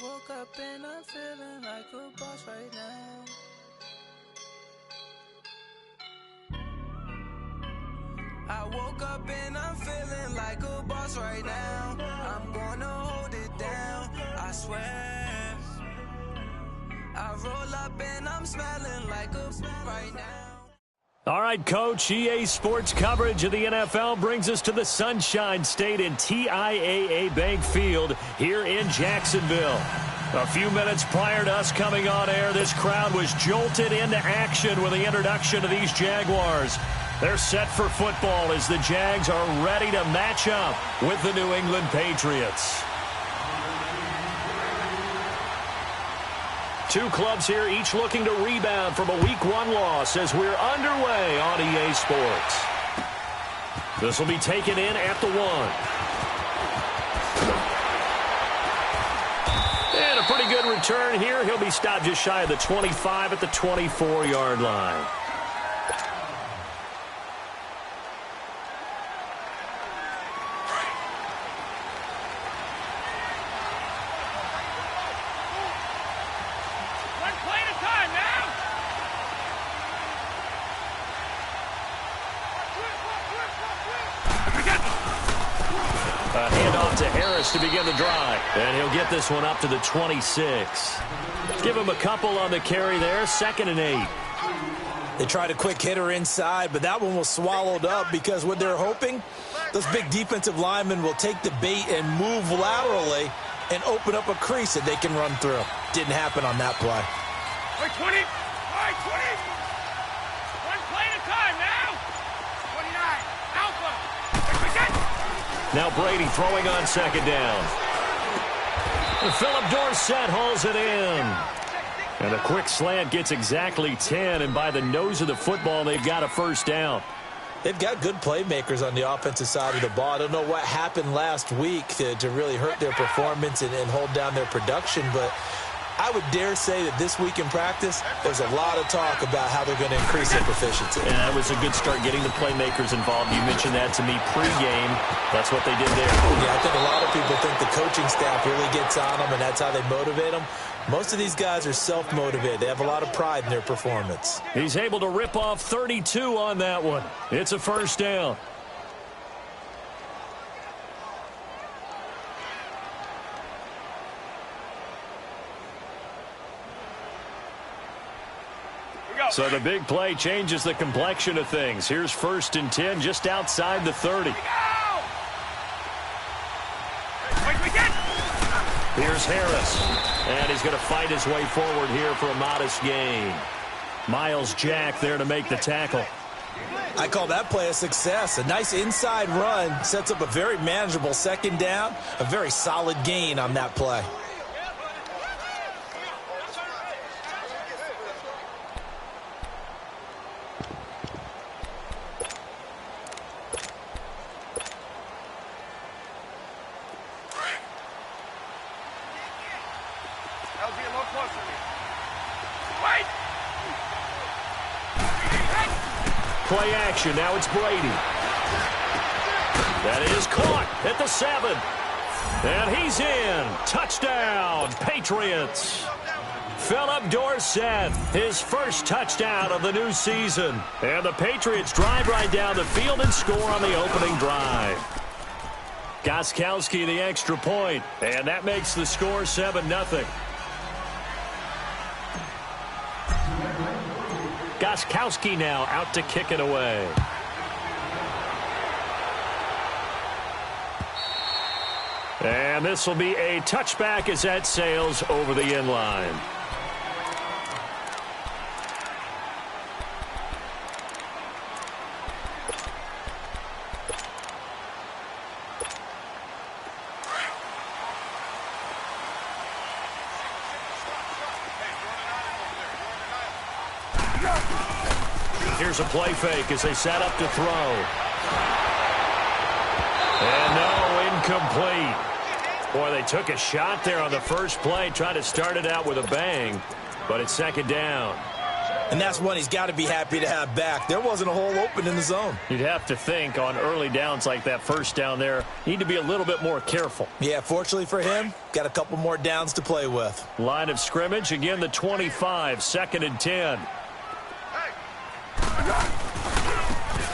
woke up and I'm feeling like a boss right now. I woke up and I'm feeling like a boss right now. I'm gonna hold it down, I swear. I roll up and I'm smelling like a right now. All right, Coach, EA Sports coverage of the NFL brings us to the Sunshine State in TIAA Bank Field here in Jacksonville. A few minutes prior to us coming on air, this crowd was jolted into action with the introduction of these Jaguars. They're set for football as the Jags are ready to match up with the New England Patriots. Two clubs here, each looking to rebound from a Week 1 loss as we're underway on EA Sports. This will be taken in at the 1. And a pretty good return here. He'll be stopped just shy of the 25 at the 24-yard line. To begin the drive, and he'll get this one up to the 26. Give him a couple on the carry there, 2nd and 8. They tried a quick hitter inside, but that one was swallowed up because what they're hoping, those big defensive linemen will take the bait and move laterally and open up a crease that they can run through. Didn't happen on that play. 20. All right, 20. One play at a time now. 29. Alpha. Now Brady throwing on 2nd down. And Philip Dorsett hauls it in. And a quick slant gets exactly 10, and by the nose of the football, they've got a 1st down. They've got good playmakers on the offensive side of the ball. I don't know what happened last week to really hurt their performance and hold down their production, but I would dare say that this week in practice, there's a lot of talk about how they're going to increase their proficiency. And that was a good start getting the playmakers involved. You mentioned that to me pregame. That's what they did there. Yeah, I think a lot of people think the coaching staff really gets on them, and that's how they motivate them. Most of these guys are self-motivated. They have a lot of pride in their performance. He's able to rip off 32 on that one. It's a 1st down. So the big play changes the complexion of things. Here's 1st and 10 just outside the 30. Here's Harris. And he's going to fight his way forward here for a modest gain. Miles Jack there to make the tackle. I call that play a success. A nice inside run sets up a very manageable 2nd down. A very solid gain on that play. Play action. Now it's Brady. That is caught at the 7. And he's in. Touchdown, Patriots. Philip Dorsett, his 1st touchdown of the new season. And the Patriots drive right down the field and score on the opening drive. Gostkowski the extra point, and that makes the score 7-0. Gostkowski now out to kick it away. And this will be a touchback as that sails over the end line. Here's a play fake as they set up to throw. And no, incomplete. Boy, they took a shot there on the first play, trying to start it out with a bang, but it's 2nd down. And that's one he's got to be happy to have back. There wasn't a hole open in the zone. You'd have to think on early downs like that first down there, need to be a little bit more careful. Yeah, fortunately for him, got a couple more downs to play with. Line of scrimmage, again the 25, 2nd and 10.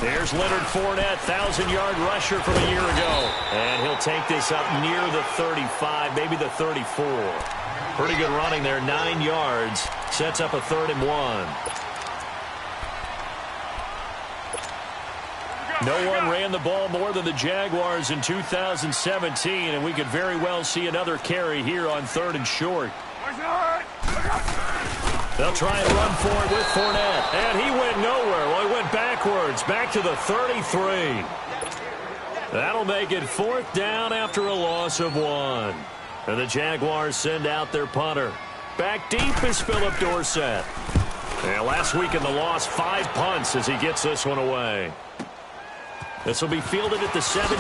There's Leonard Fournette, 1,000-yard rusher from a year ago. And he'll take this up near the 35, maybe the 34. Pretty good running there, 9 yards. Sets up a 3rd and 1. No one ran the ball more than the Jaguars in 2017, and we could very well see another carry here on 3rd and short. They'll try and run for it with Fournette. And he went nowhere. Well, he went backwards, back to the 33. That'll make it 4th down after a loss of 1. And the Jaguars send out their punter. Back deep is Philip Dorsett. And last week in the loss, 5 punts as he gets this one away. This will be fielded at the 17.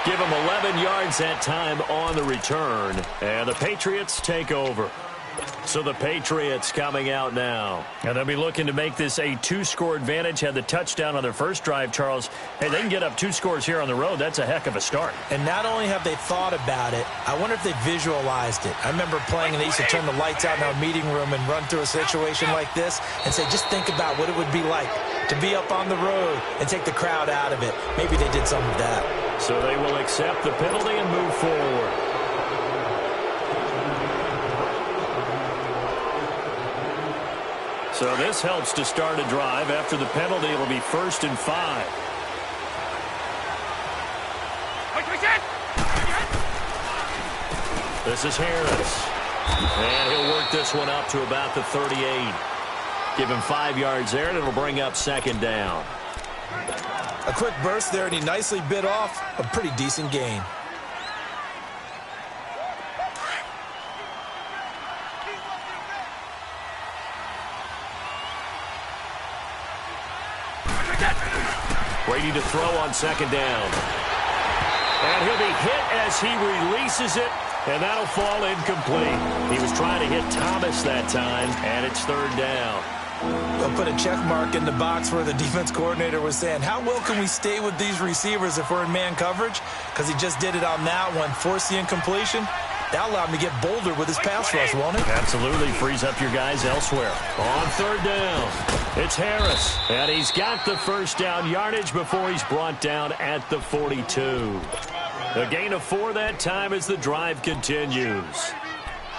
Give him 11 yards that time on the return. And the Patriots take over. So the Patriots coming out now. And they'll be looking to make this a 2-score advantage. Had the touchdown on their first drive, Charles. Hey, they can get up 2 scores here on the road. That's a heck of a start. And not only have they thought about it, I wonder if they visualized it. I remember playing and they used to turn the lights out in our meeting room and run through a situation like this and say, just think about what it would be like to be up on the road and take the crowd out of it. Maybe they did some of that. So they will accept the penalty and move forward. So this helps to start a drive. After the penalty, it'll be 1st and 5. This is Harris. And he'll work this one up to about the 38. Give him 5 yards there, and it'll bring up 2nd down. A quick burst there, and he nicely bit off a pretty decent gain. Brady to throw on 2nd down. And he'll be hit as he releases it, and that'll fall incomplete. He was trying to hit Thomas that time, and it's 3rd down. They'll put a check mark in the box where the defense coordinator was saying, how well can we stay with these receivers if we're in man coverage? Because he just did it on that one, forced the incompletion. That'll allow him to get bolder with his pass rush, won't it? Absolutely. Frees up your guys elsewhere. On 3rd down, it's Harris. And he's got the 1st down yardage before he's brought down at the 42. A gain of 4 that time as the drive continues.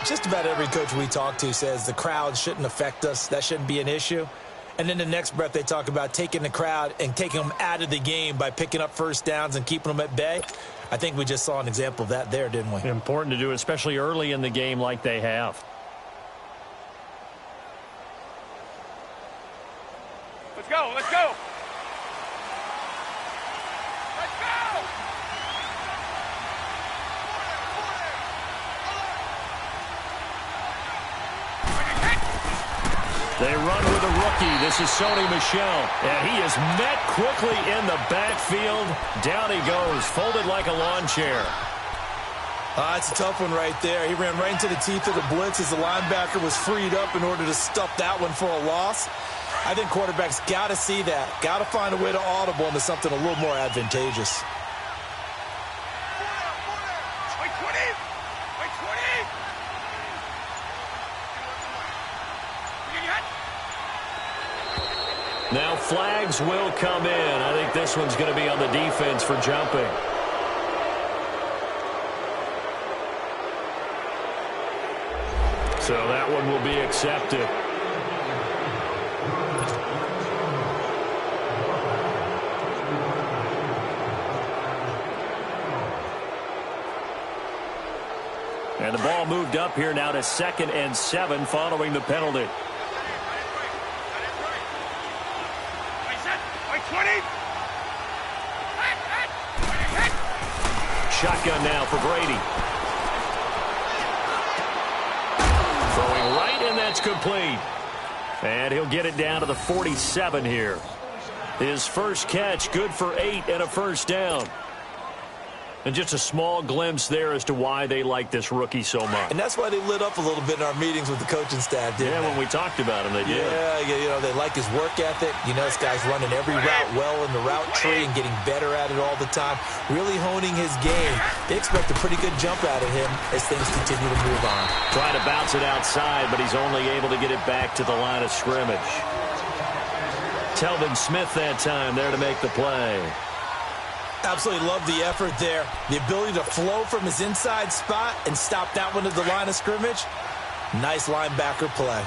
Just about every coach we talk to says the crowd shouldn't affect us. That shouldn't be an issue. And in the next breath, they talk about taking the crowd and taking them out of the game by picking up 1st downs and keeping them at bay. I think we just saw an example of that there, didn't we? Important to do, especially early in the game like they have. Let's go, let's go. Let's go. They run with a rookie. This is Sony Michel. And he is met quickly in the backfield. Down he goes, folded like a lawn chair. That's a tough one right there. He ran right into the teeth of the blitz as the linebacker was freed up in order to stuff that one for a loss. I think quarterbacks got to see that. Got to find a way to audible into something a little more advantageous. Now flags will come in. I think this one's going to be on the defense for jumping. So that one will be accepted. And the ball moved up here now to 2nd and 7 following the penalty. Shotgun now for Brady. Throwing right, and that's complete. And he'll get it down to the 47 here. His first catch, good for 8 and a 1st down. And just a small glimpse there as to why they like this rookie so much. And that's why they lit up a little bit in our meetings with the coaching staff, didn't they? When we talked about him, they did. Yeah, they like his work ethic. This guy's running every route well in the route tree and getting better at it all the time, really honing his game. They expect a pretty good jump out of him as things continue to move on. Trying to bounce it outside, but he's only able to get it back to the line of scrimmage. Telvin Smith that time there to make the play. Absolutely love the effort there. The ability to flow from his inside spot and stop that one at the line of scrimmage. Nice linebacker play.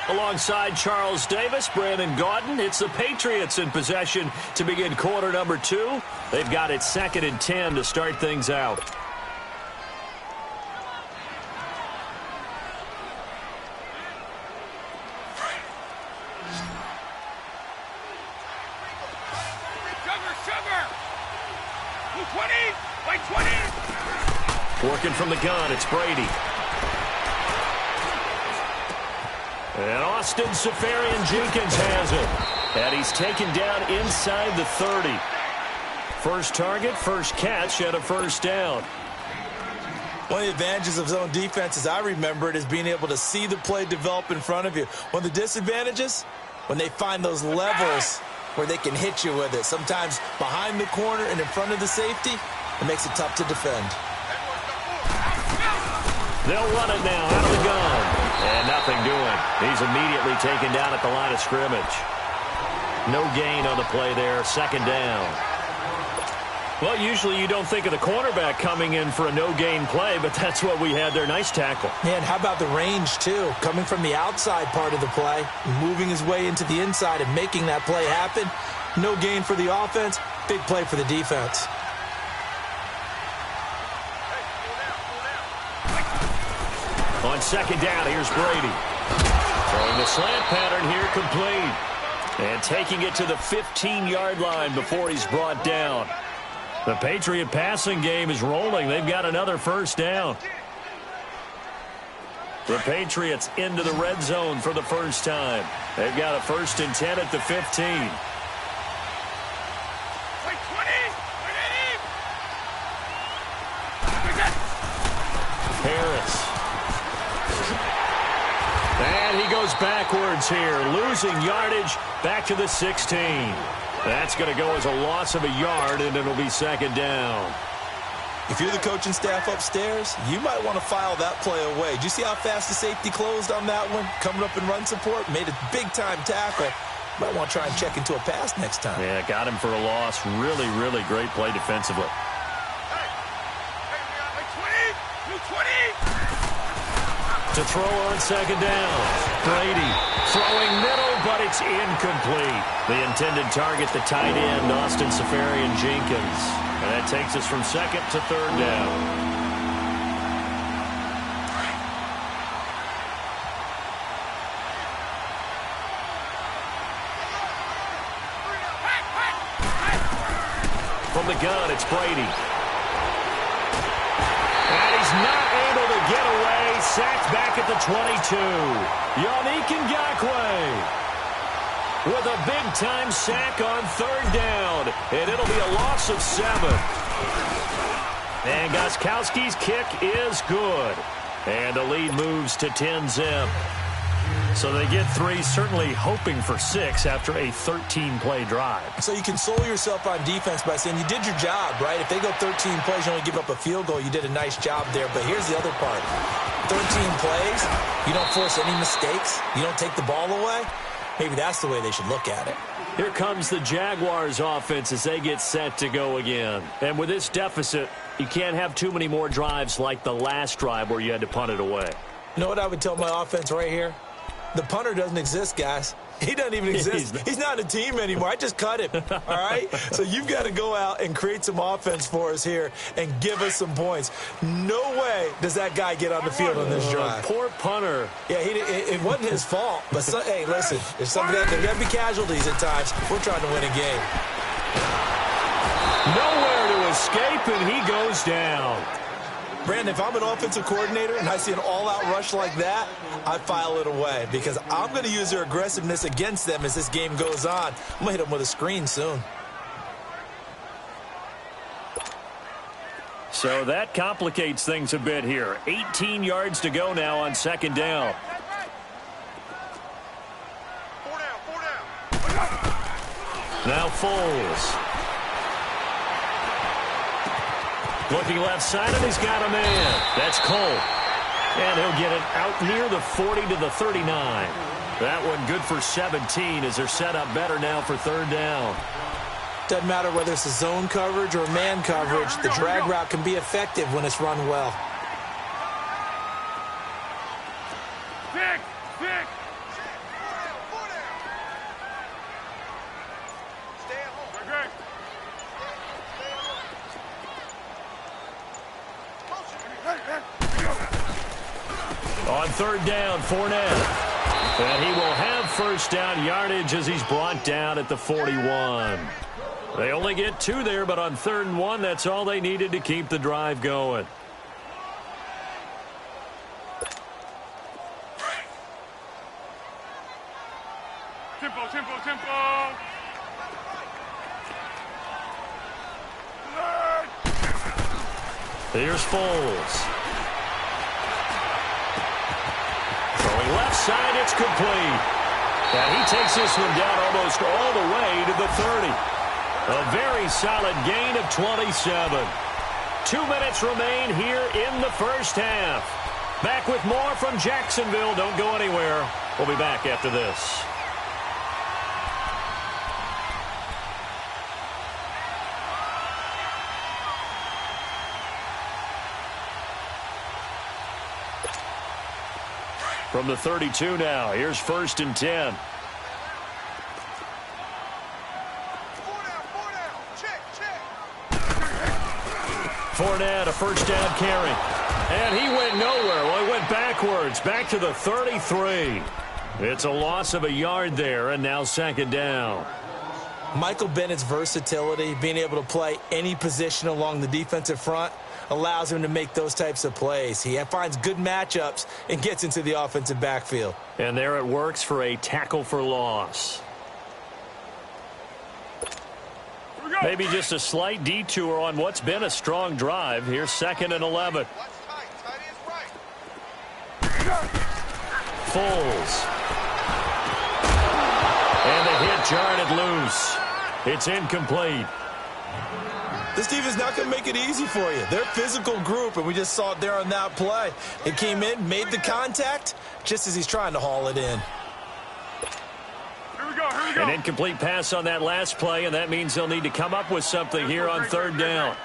Alongside Charles Davis, Brandon Gaudin, it's the Patriots in possession to begin quarter number 2. They've got it 2nd and 10 to start things out. Working from the gun, it's Brady. And Austin Seferian-Jenkins has it. And he's taken down inside the 30. First target, first catch, and a first down. One of the advantages of zone defense, as I remember it, is being able to see the play develop in front of you. One of the disadvantages, when they find those levels where they can hit you with it. Sometimes behind the corner and in front of the safety, it makes it tough to defend. They'll run it now out of the gun. And nothing doing. He's immediately taken down at the line of scrimmage. No gain on the play there. 2nd down. Well, usually you don't think of the cornerback coming in for a no-gain play, but that's what we had there. Nice tackle. And how about the range, too? Coming from the outside part of the play, moving his way into the inside and making that play happen. No gain for the offense. Big play for the defense. On 2nd down, here's Brady. Throwing the slant pattern here complete. And taking it to the 15-yard line before he's brought down. The Patriot passing game is rolling. They've got another first down. The Patriots into the red zone for the first time. They've got a 1st and 10 at the 15. Harris. And he goes backwards here, losing yardage back to the 16. That's going to go as a loss of a yard, and it'll be 2nd down. If you're the coaching staff upstairs, you might want to file that play away. Did you see how fast the safety closed on that one? Coming up in run support, made a big-time tackle. Might want to try and check into a pass next time. Yeah, got him for a loss. Really, really great play defensively. To throw on 2nd down. Brady throwing middle, but it's incomplete. The intended target, the tight end, Austin Seferian-Jenkins. And that takes us from 2nd to 3rd down. From the gun, it's Brady. And he's not able to get away. Sacked back at the 22. Yannick Ngakoue with a big-time sack on 3rd down. And it'll be a loss of 7. And Gostkowski's kick is good. And the lead moves to 10-zip. So they get 3, certainly hoping for 6 after a 13-play drive. So you console yourself on defense by saying you did your job, right? If they go 13 plays, you only give up a field goal, you did a nice job there. But here's the other part. 13 plays, you don't force any mistakes, you don't take the ball away. Maybe that's the way they should look at it. Here comes the Jaguars offense as they get set to go again. And with this deficit, you can't have too many more drives like the last drive where you had to punt it away. You know what I would tell my offense right here? The punter doesn't exist, guys. He doesn't even exist. He's not a team anymore. I just cut him, all right? So you've got to go out and create some offense for us here and give us some points. No way does that guy get on the field on this drive. Poor punter. Yeah, it wasn't his fault. But, hey, listen, there's got to be casualties at times. We're trying to win a game. Nowhere to escape, and he goes down. Brandon, if I'm an offensive coordinator and I see an all-out rush like that, I file it away because I'm going to use their aggressiveness against them as this game goes on. I'm going to hit them with a screen soon. So that complicates things a bit here. 18 yards to go now on second down. Now Foles. Looking left side, and he's got a man. That's Cole. And he'll get it out near the 40 to the 39. That one good for 17 as they're set up better now for third down. Doesn't matter whether it's a zone coverage or man coverage. The drag route can be effective when it's run well. Pick! On third down, Fournette. And he will have first down yardage as he's brought down at the 41. They only get 2 there, but on 3rd and 1, that's all they needed to keep the drive going. Tempo. Here's Foles. Throwing left side, it's complete. And he takes this one down almost all the way to the 30. A very solid gain of 27. 2 minutes remain here in the first half. Back with more from Jacksonville. Don't go anywhere. We'll be back after this. From the 32 now, here's 1st and 10. Fournette, a first down carry. And he went nowhere. Well, he went backwards, back to the 33. It's a loss of a yard there, and now 2nd down. Michael Bennett's versatility, being able to play any position along the defensive front, allows him to make those types of plays. He finds good matchups and gets into the offensive backfield. And there it works for a tackle for loss. Maybe just a slight detour on what's been a strong drive. Here's 2nd and 11. Foles. And the hit jarred it loose. It's incomplete. This defense not going to make it easy for you. They're a physical group, and we just saw it there on that play. It came in, made the contact, just as he's trying to haul it in. Here we go. An incomplete pass on that last play, and that means they'll need to come up with something here on 3rd down.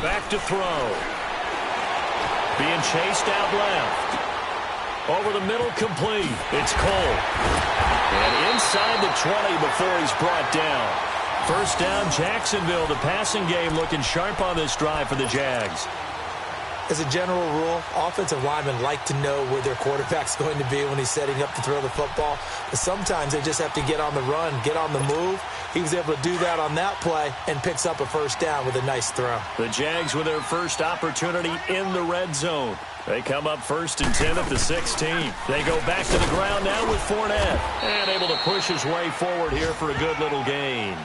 Back to throw. Being chased out left. Over the middle, complete. It's Cole. And inside the 20 before he's brought down. First down, Jacksonville. The passing game looking sharp on this drive for the Jags. As a general rule, offensive linemen like to know where their quarterback's going to be when he's setting up to throw the football. But sometimes they just have to get on the run, get on the move. He was able to do that on that play and picks up a first down with a nice throw. The Jags with their first opportunity in the red zone. They come up 1st and 10 at the 16. They go back to the ground now with Fournette. And able to push his way forward here for a good little gain.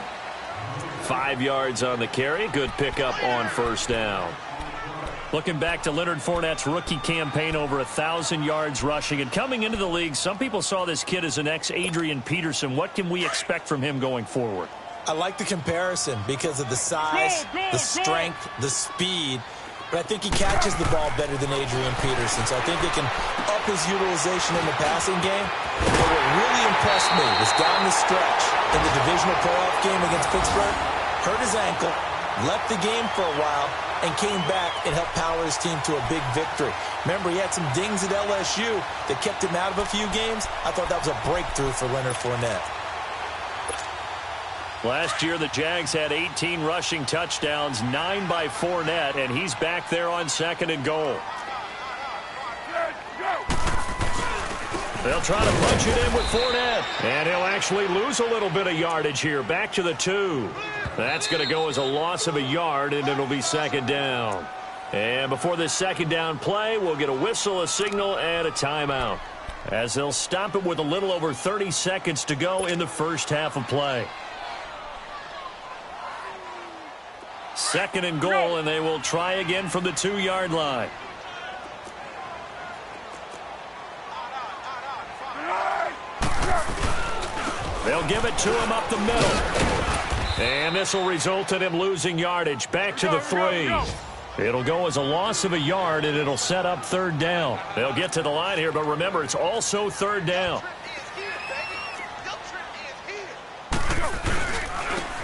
5 yards on the carry. Good pickup on first down. Looking back to Leonard Fournette's rookie campaign, over 1,000 yards rushing. And coming into the league, some people saw this kid as an ex-Adrian Peterson. What can we expect from him going forward? I like the comparison because of the size, the strength, the speed. But I think he catches the ball better than Adrian Peterson. So I think they can up his utilization in the passing game. But what really impressed me was down the stretch in the divisional playoff game against Pittsburgh. Hurt his ankle, left the game for a while, and came back and helped power his team to a big victory. Remember, he had some dings at LSU that kept him out of a few games. I thought that was a breakthrough for Leonard Fournette. Last year, the Jags had 18 rushing touchdowns, 9 by Fournette, and he's back there on 2nd and goal. They'll try to punch it in with Fournette. And he'll actually lose a little bit of yardage here. Back to the 2. That's going to go as a loss of a yard, and it'll be second down. And before this second down play, we'll get a whistle, a signal, and a timeout, as they'll stop it with a little over 30 seconds to go in the first half of play. Second and goal, and they will try again from the 2-yard line. They'll give it to him up the middle. And this will result in him losing yardage. Back to the 3. It'll go as a loss of a yard, and it'll set up third down. They'll get to the line here, but remember, it's also third down.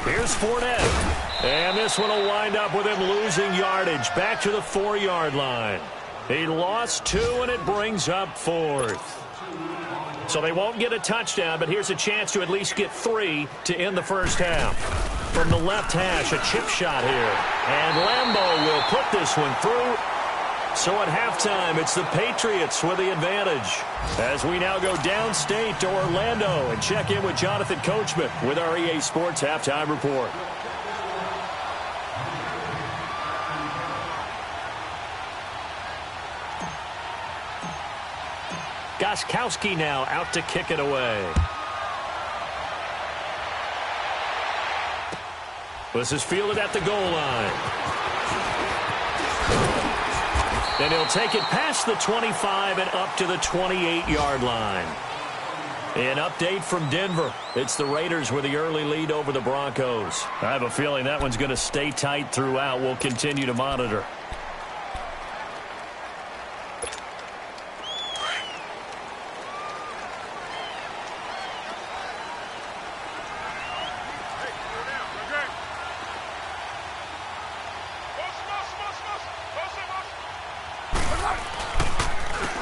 Here's Fournette. And this one will wind up with him losing yardage. Back to the 4-yard line. He lost 2, and it brings up 4th. So they won't get a touchdown, but here's a chance to at least get 3 to end the first half. From the left hash, a chip shot here. And Lambeau will put this one through. So at halftime, it's the Patriots with the advantage. As we now go downstate to Orlando and check in with Jonathan Coachman with our EA Sports Halftime Report. Gostkowski now out to kick it away. This is fielded at the goal line. And he'll take it past the 25 and up to the 28-yard line. An update from Denver. It's the Raiders with the early lead over the Broncos. I have a feeling that one's going to stay tight throughout. We'll continue to monitor.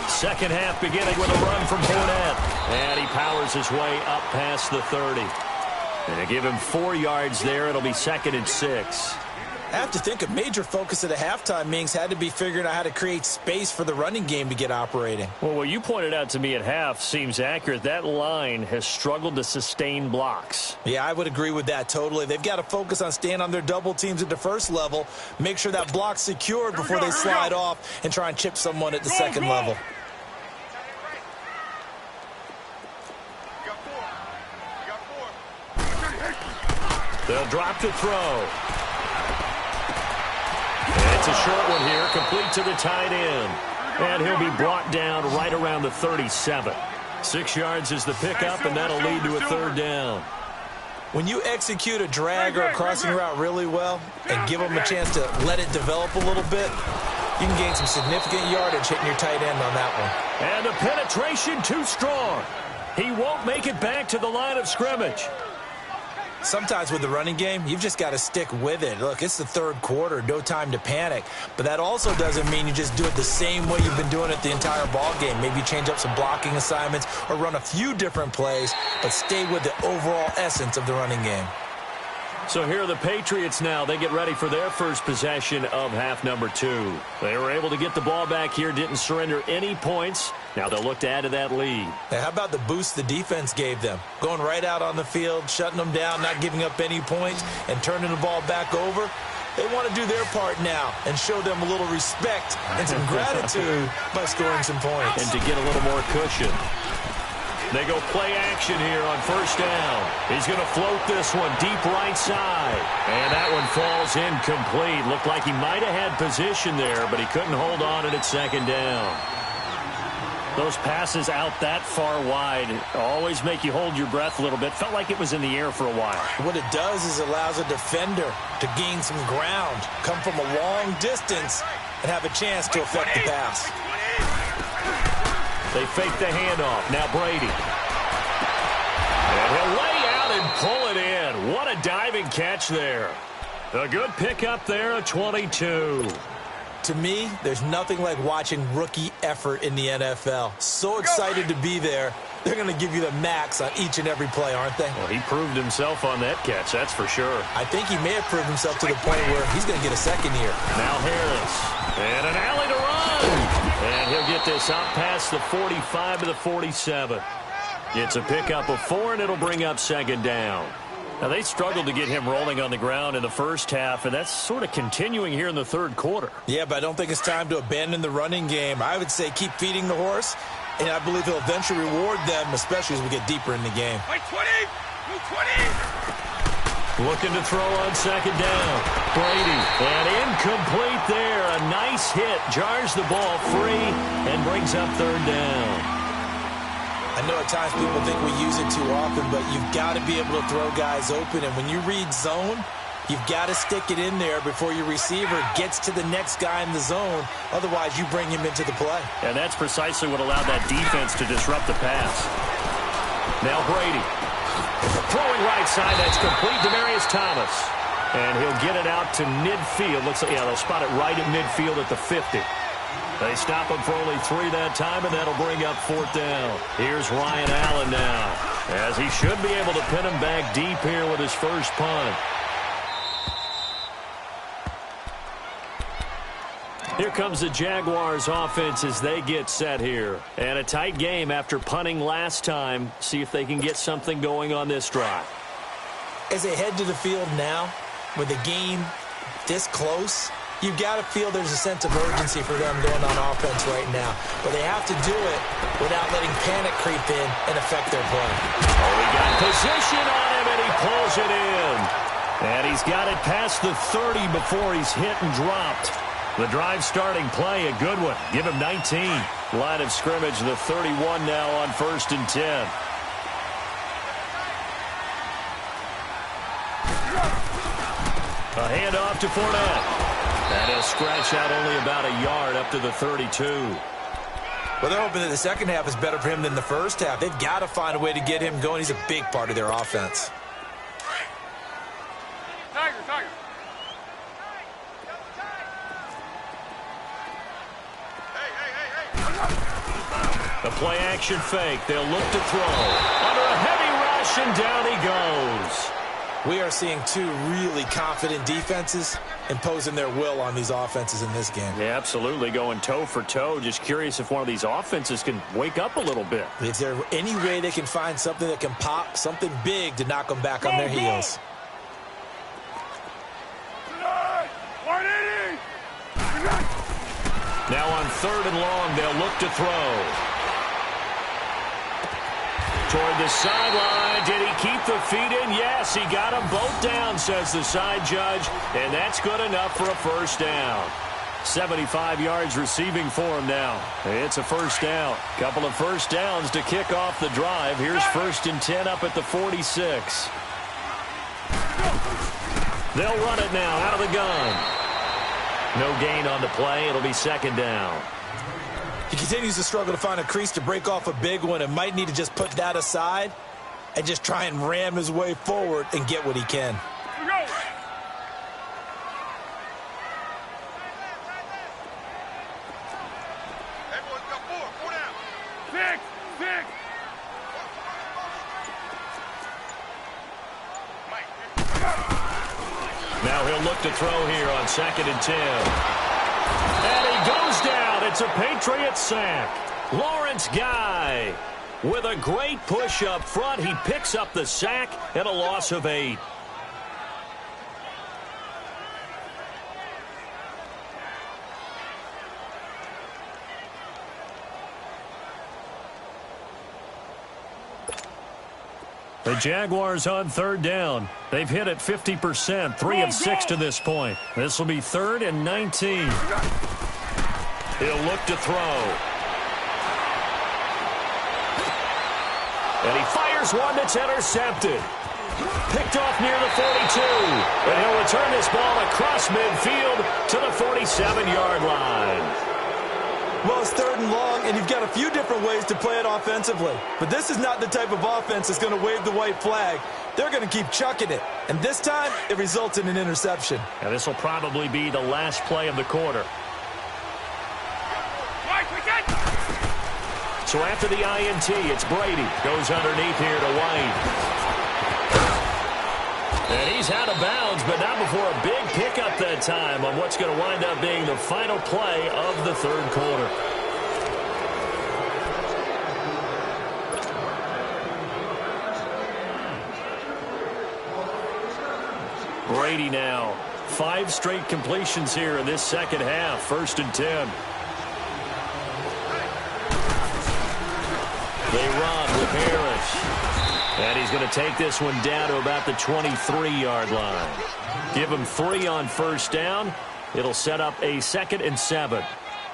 Second half beginning with a run from Fournette. And he powers his way up past the 30. And they give him 4 yards there. It'll be second and 6. I have to think a major focus of the halftime meetings had to be figuring out how to create space for the running game to get operating. Well, what you pointed out to me at half seems accurate. That line has struggled to sustain blocks. Yeah, I would agree with that totally. They've got to focus on staying on their double teams at the first level, make sure that block's secured before they slide off and try and chip someone at the second level. They'll drop to throw. And it's a short one here, complete to the tight end. And he'll be brought down right around the 37. 6 yards is the pickup, and that'll lead to a third down. When you execute a drag or a crossing route really well and give them a chance to let it develop a little bit, you can gain some significant yardage hitting your tight end on that one. And the penetration too strong. He won't make it back to the line of scrimmage. Sometimes with the running game, you've just got to stick with it. Look, it's the third quarter, no time to panic. But that also doesn't mean you just do it the same way you've been doing it the entire ball game. Maybe change up some blocking assignments or run a few different plays, but stay with the overall essence of the running game. So here are the Patriots now. They get ready for their first possession of half number 2. They were able to get the ball back here, didn't surrender any points. Now they'll look to add to that lead. Now, how about the boost the defense gave them? Going right out on the field, shutting them down, not giving up any points, and turning the ball back over. They want to do their part now and show them a little respect and some gratitude by scoring some points. And to get a little more cushion. They go play action here on first down. He's going to float this one deep right side. And that one falls incomplete. Looked like he might have had position there, but he couldn't hold on it at second down. Those passes out that far wide always make you hold your breath a little bit. Felt like it was in the air for a while. What it does is it allows a defender to gain some ground, come from a long distance, and have a chance to affect the pass. They fake the handoff. Now Brady. And he'll lay out and pull it in. What a diving catch there. A good pickup there, a 22. To me, there's nothing like watching rookie effort in the NFL. So excited to be there. They're going to give you the max on each and every play, aren't they? Well, he proved himself on that catch, that's for sure. I think he may have proved himself to the point where he's going to get a second here. Now Harris. And an alley to run. And he'll get get this up past the 45 to the 47. It's a pickup of 4, and it'll bring up second down. Now, they struggled to get him rolling on the ground in the first half, and that's sort of continuing here in the third quarter. Yeah, but I don't think it's time to abandon the running game. I would say keep feeding the horse, and I believe he'll eventually reward them, especially as we get deeper in the game. Wait, 20! Move 20! Looking to throw on second down. Brady, and incomplete there. A nice hit, jars the ball free, and brings up third down. I know at times people think we use it too often, but you've got to be able to throw guys open. And when you read zone, you've got to stick it in there before your receiver gets to the next guy in the zone. Otherwise, you bring him into the play. And that's precisely what allowed that defense to disrupt the pass. Now Brady. Throwing right side, that's complete. Demaryius Thomas. And he'll get it out to midfield. Looks like, yeah, they'll spot it right at midfield at the 50. They stop him for only 3 that time, and that'll bring up fourth down. Here's Ryan Allen now, as he should be able to pin him back deep here with his first punt. Here comes the Jaguars offense as they get set here. And a tight game after punting last time. See if they can get something going on this drive. As they head to the field now, with the game this close, you've got to feel there's a sense of urgency for them going on offense right now. But they have to do it without letting panic creep in and affect their play. Oh, he got position on him, and he pulls it in. And he's got it past the 30 before he's hit and dropped. The drive starting play, a good one. Give him 19. Line of scrimmage, the 31 now on 1st and 10. A handoff to Fournette. And he'll scratch out only about a yard up to the 32. Well, they're hoping that the second half is better for him than the first half. They've got to find a way to get him going. He's a big part of their offense. Tiger. The play action fake. They'll look to throw. Under a heavy rush, and down he goes. We are seeing two really confident defenses imposing their will on these offenses in this game. Yeah, absolutely, going toe for toe. Just curious if one of these offenses can wake up a little bit. Is there any way they can find something that can pop, something big to knock them back on their heels? 180! Now on 3rd and long, they'll look to throw. Toward the sideline. Did he keep the feet in? Yes, he got them both down, says the side judge. And that's good enough for a first down. 75 yards receiving for him now. It's a first down. Couple of first downs to kick off the drive. Here's 1st and 10 up at the 46. They'll run it now out of the gun. No gain on the play. It'll be second down. He continues to struggle to find a crease to break off a big one and might need to just put that aside and just try and ram his way forward and get what he can. Here we go. Everyone's got 4 down. 6. Now he'll look to throw here on 2nd and 10. And he goes down. It's a Patriot sack. Lawrence Guy with a great push up front. He picks up the sack and a loss of 8. The Jaguars on 3rd down. They've hit it 50%, 3 of 6 to this point. This will be 3rd and 19. He'll look to throw. And he fires one that's intercepted. Picked off near the 42. And he'll return this ball across midfield to the 47-yard line. Well, it's 3rd and long, and you've got a few different ways to play it offensively. But this is not the type of offense that's going to wave the white flag. They're going to keep chucking it. And this time, it results in an interception. And this will probably be the last play of the quarter. So after the INT, it's Brady. Goes underneath here to White. And he's out of bounds, but not before a big pickup that time on what's going to wind up being the final play of the 3rd quarter. Brady now. 5 straight completions here in this second half. 1st and 10. They run with Harris. And he's going to take this one down to about the 23-yard line. Give him 3 on 1st down. It'll set up a 2nd and 7.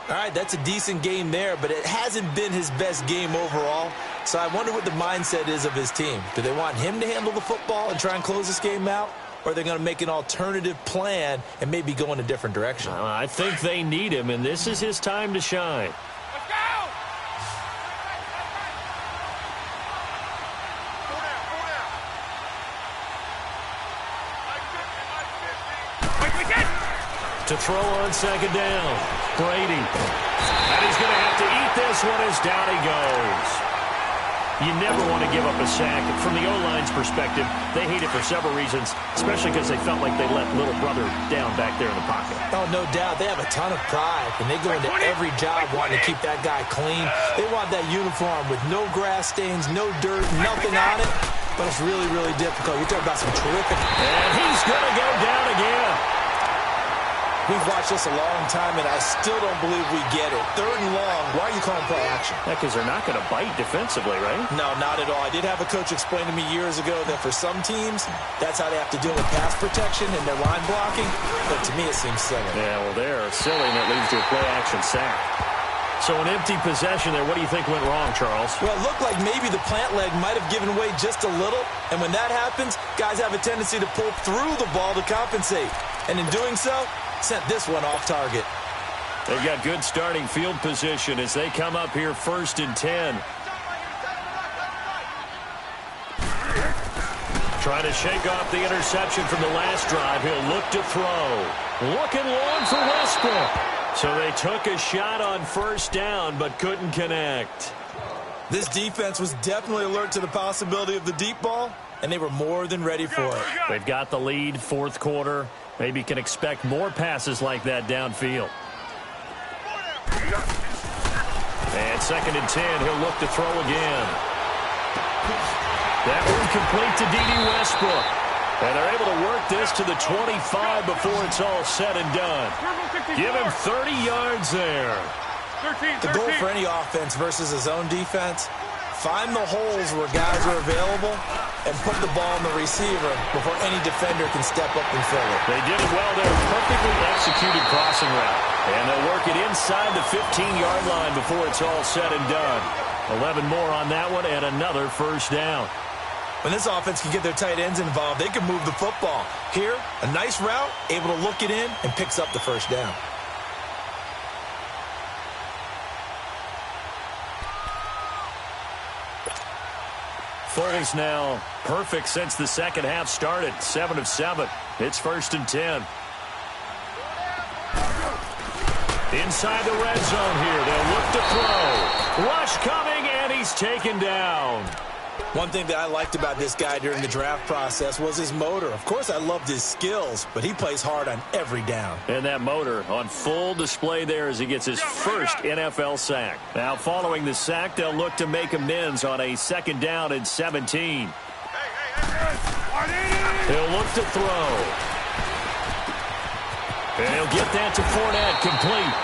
All right, that's a decent game there, but it hasn't been his best game overall. So I wonder what the mindset is of his team. Do they want him to handle the football and try and close this game out? Or are they going to make an alternative plan and maybe go in a different direction? I think they need him, and this is his time to shine. Let's go! To throw on 2nd down. Brady. And he's going to have to eat this one as down he goes. You never want to give up a sack. From the O-line's perspective, they hate it for several reasons, especially because they felt like they let little brother down back there in the pocket. Oh, no doubt. They have a ton of pride, and they go into every job wanting to keep that guy clean. They want that uniform with no grass stains, no dirt, nothing on it. But it's really, really difficult. You're talking about some terrific... And he's going to go down again. We've watched this a long time, and I still don't believe we get it. 3rd and long, why are you calling play action? Because they're not going to bite defensively, right? No, not at all. I did have a coach explain to me years ago that for some teams, that's how they have to deal with pass protection and their line blocking. But to me, it seems silly. Yeah, well, they're silly, and it leads to a play-action sack. So an empty possession there. What do you think went wrong, Charles? Well, it looked like maybe the plant leg might have given way just a little. And when that happens, guys have a tendency to pull through the ball to compensate. And in doing so, sent this one off target. They've got good starting field position as they come up here 1st and 10. Trying to shake off the interception from the last drive. He'll look to throw. Looking long for Westbrook. So they took a shot on 1st down but couldn't connect. This defense was definitely alert to the possibility of the deep ball, and they were more than ready for it. They've got the lead, 4th quarter. Maybe can expect more passes like that downfield. And 2nd and 10, he'll look to throw again. That one complete to D.D. Westbrook. And they're able to work this to the 25 before it's all said and done. Give him 30 yards there. The goal for any offense versus a zone defense, find the holes where guys are available and put the ball on the receiver before any defender can step up and fill it. They did it well there. Perfectly executed crossing route. And they'll work it inside the 15-yard line before it's all said and done. 11 more on that one and another 1st down. When this offense can get their tight ends involved, they can move the football. Here, a nice route, able to look it in, and picks up the 1st down. Foles now perfect since the second half started. 7 of 7. It's 1st and 10. Inside the red zone here. They'll look to throw. Rush coming, and he's taken down. One thing that I liked about this guy during the draft process was his motor. Of course, I loved his skills, but he plays hard on every down. And that motor on full display there as he gets his first NFL sack. Now, following the sack, they'll look to make amends on a 2nd down and 17. He'll look to throw. And he'll get that to Fournette, complete.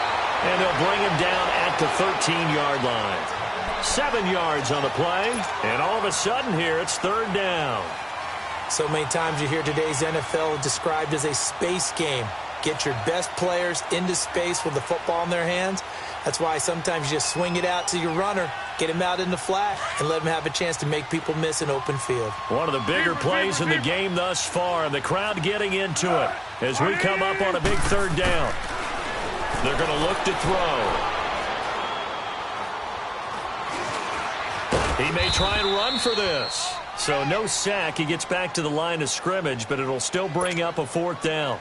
And they'll bring him down at the 13-yard line. 7 yards on the play, and all of a sudden here, it's 3rd down. So many times you hear today's NFL described as a space game. Get your best players into space with the football in their hands. That's why sometimes you just swing it out to your runner, get him out in the flat, and let him have a chance to make people miss an open field. One of the bigger plays in the game thus far, and the crowd getting into it as we come up on a big 3rd down. They're going to look to throw. He may try and run for this. So no sack. He gets back to the line of scrimmage, but it'll still bring up a 4th down.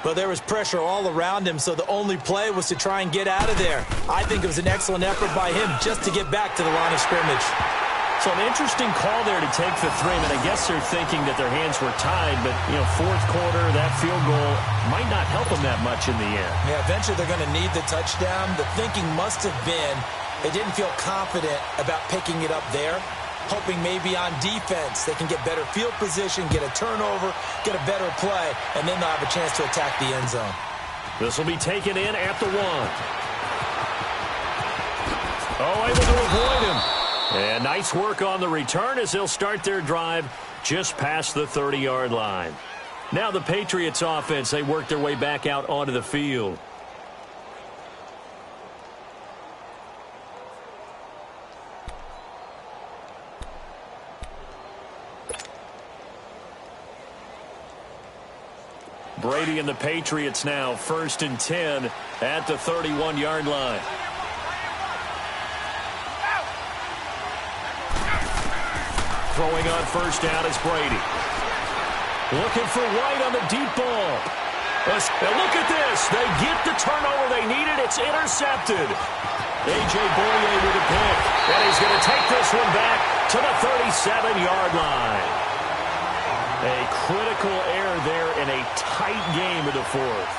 But there was pressure all around him, so the only play was to try and get out of there. I think it was an excellent effort by him just to get back to the line of scrimmage. So an interesting call there to take the 3. I guess they're thinking that their hands were tied, but, 4th quarter, that field goal might not help them that much in the end. Yeah, eventually they're going to need the touchdown. The thinking must have been they didn't feel confident about picking it up there. hoping maybe on defense they can get better field position, get a turnover, get a better play, and then they'll have a chance to attack the end zone. This will be taken in at the 1. Oh, able to avoid him. And nice work on the return as they'll start their drive just past the 30-yard line. Now the Patriots offense, they work their way back out onto the field. Brady and the Patriots now 1st and 10 at the 31-yard line. Throwing on 1st down is Brady. Looking for White on the deep ball. Now look at this. They get the turnover they needed. It's intercepted. A.J. Boye with a pick. And he's going to take this one back to the 37-yard line. A critical error there in a tight game of the 4th.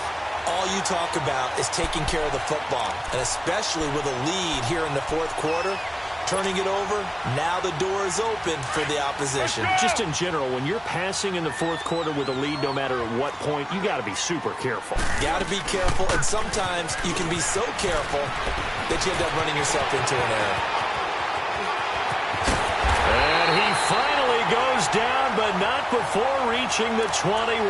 All you talk about is taking care of the football, and especially with a lead here in the 4th quarter, turning it over, now the door is open for the opposition. Just in general, when you're passing in the 4th quarter with a lead, no matter at what point, you got to be super careful. Got to be careful, and sometimes you can be so careful that you end up running yourself into an error. And he finally goes down, but not before reaching the 21.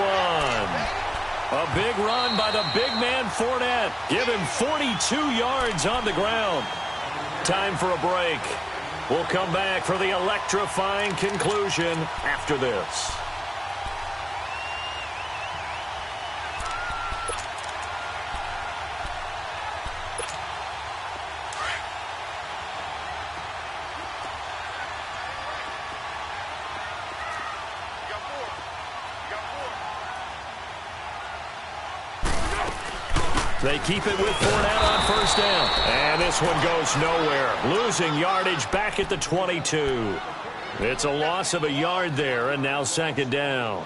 A big run by the big man Fournette. Give him 42 yards on the ground. Time for a break. We'll come back for the electrifying conclusion after this. They keep it with Fournette on 1st down. And this one goes nowhere. Losing yardage back at the 22. It's a loss of a yard there, and now 2nd down.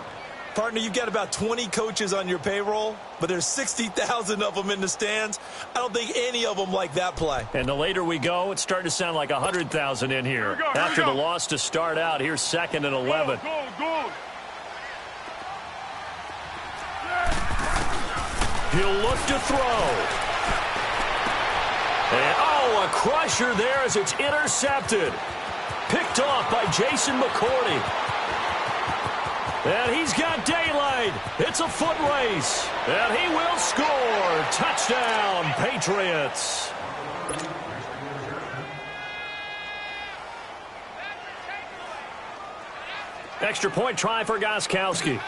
Partner, you've got about 20 coaches on your payroll, but there's 60,000 of them in the stands. I don't think any of them like that play. And the later we go, it's starting to sound like 100,000 in here. After the loss to start out, here's 2nd and 11. Go. He'll look to throw. And, a crusher there as it's intercepted. Picked off by Jason McCourty. And he's got daylight. It's a foot race. And he will score. Touchdown, Patriots. Extra point try for Gostkowski.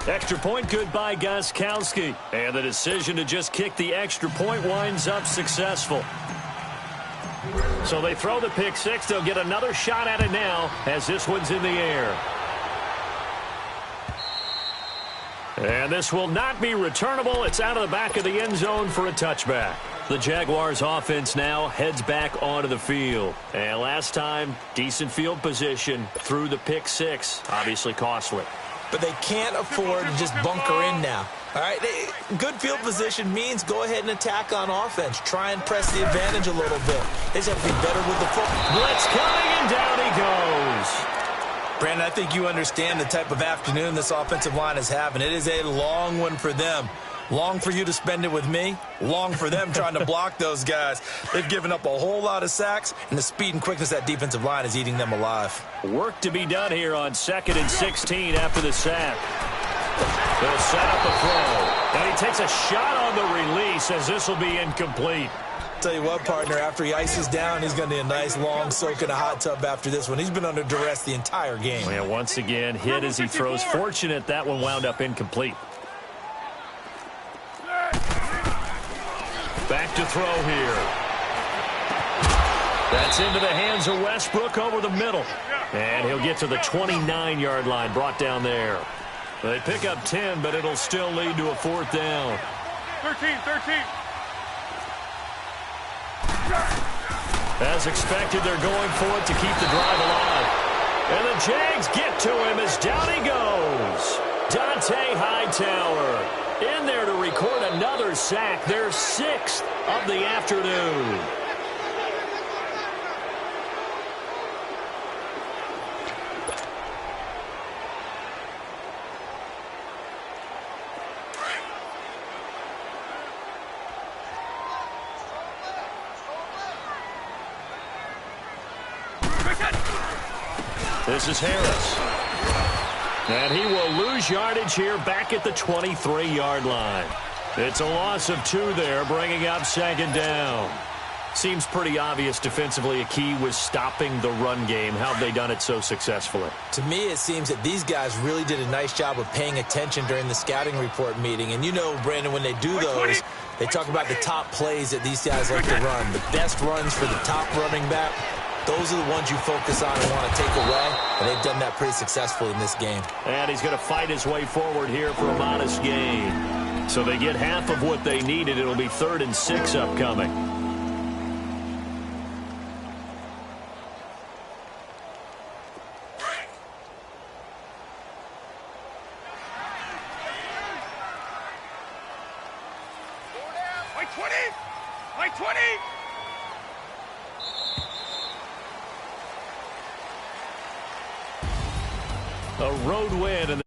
Extra point good by Gostkowski. And the decision to just kick the extra point winds up successful. So they throw the pick 6. They'll get another shot at it now as this one's in the air. And this will not be returnable. It's out of the back of the end zone for a touchback. The Jaguars offense now heads back onto the field. And last time, decent field position through the pick 6. Obviously costly. But they can't afford to just bunker in now. All right, good field position means go ahead and attack on offense. Try and press the advantage a little bit. They just have to be better with the football. Blitz coming, and down he goes. Brandon, I think you understand the type of afternoon this offensive line is having. It is a long one for them. Long for you to spend it with me. Long for them trying to block those guys. They've given up a whole lot of sacks, and the speed and quickness of that defensive line is eating them alive. Work to be done here on 2nd and 16 after the sack. They'll set up a throw. And he takes a shot on the release as this will be incomplete. Tell you what, partner, after he ices down, he's going to need a nice long soak in a hot tub after this one. He's been under duress the entire game. Well, once again, hit as he throws. Fortunate that one wound up incomplete. Back to throw here. That's into the hands of Westbrook over the middle. And he'll get to the 29-yard line, brought down there. They pick up 10, but it'll still lead to a 4th down. 13. As expected, they're going for it to keep the drive alive. And the Jags get to him as down he goes. Dante Hightower. In there to record another sack, their 6th of the afternoon. This is Harris. And he will lose yardage here back at the 23-yard line. It's a loss of 2 there, bringing up 2nd down. Seems pretty obvious defensively a key was stopping the run game. How have they done it so successfully? To me, it seems that these guys really did a nice job of paying attention during the scouting report meeting. And you know, Brandon, when they do those, they talk about the top plays that these guys like to run. The best runs for the top running back. Those are the ones you focus on and want to take away, and they've done that pretty successfully in this game. And he's going to fight his way forward here for a modest gain. So they get half of what they needed. It'll be 3rd and 6 upcoming. By 20! By 20! A road win.